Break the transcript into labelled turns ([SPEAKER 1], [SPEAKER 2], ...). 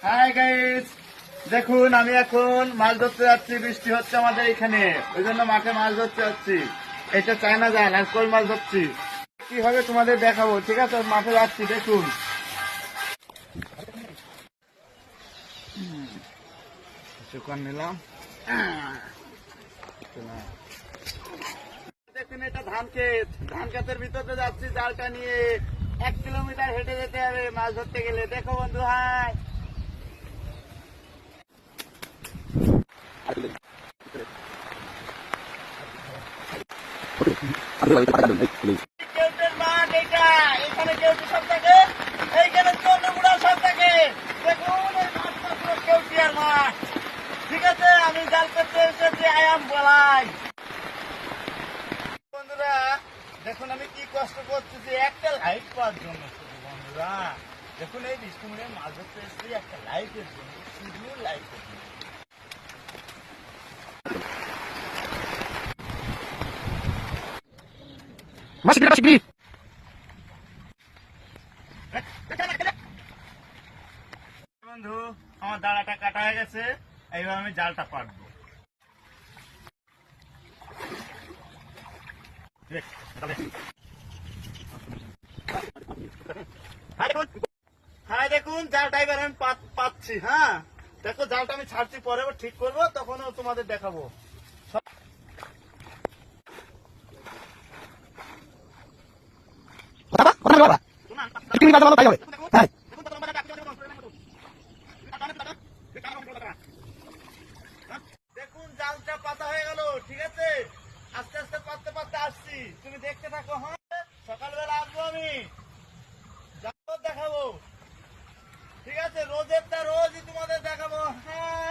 [SPEAKER 1] Hi guys, দেখুন আমি এখন মাছ ধরতে যাচ্ছি। বৃষ্টি হচ্ছে আমাদের এখানে, ওই জন্য মাঠে মাছ ধরতে যাচ্ছি। এটা চায়না জাল আর কই মাছ ধরছি। কি হবে তোমাদের দেখাবো, ঠিক আছে? মাঠে যাচ্ছি, দেখুন। শুকান নিলাম। দেখুন এটা ধান ক্ষেত, ধান ক্ষেতের ভিতরে যাচ্ছি জালটা নিয়ে। 1 কিলোমিটার হেঁটে যেতে হবে মাছ ধরতে গেলে। দেখো বন্ধু, হাই। কেউটের মাঠ এটা, এখানে কেউটে সব থাকে, এইখানে চন্দ্রগুড়া সব থাকে। দেখুন এই মাঠটা পুরো কেউটিয়ার মাঠ, ঠিক আছে? আমি জাল করতে এসেছি, আয়াম বলাই। বন্ধুরা দেখুন আমি কি কষ্ট করতেছি একটা লাইট পাওয়ার জন্য। শুধু বন্ধুরা দেখুন, এই বৃষ্টিমুড়ে মাছ ধরতে এসেছি একটা লাইটের জন্য, শুধু লাইটের জন্য। বন্ধু আমার দাঁড়াটা কাটা হয়ে গেছে, এইবার আমি জালটা পাতবো। হ্যাঁ দেখুন জালটা এবার আমি পাচ্ছি। হ্যাঁ দেখো, জালটা আমি ছাড়ছি, পরে ঠিক করবো, তখনও তোমাদের দেখাবো। দেখুন জালটা পাতা হয়ে গেল, ঠিক আছে? আস্তে আস্তে পাততে পাততে আসছি, তুমি দেখতে থাকো। হ্যাঁ সকালবেলা আসবো আমি, জাল দেখাবো, ঠিক আছে? রোজেরটা রোজই তোমাদের দেখাবো। হ্যাঁ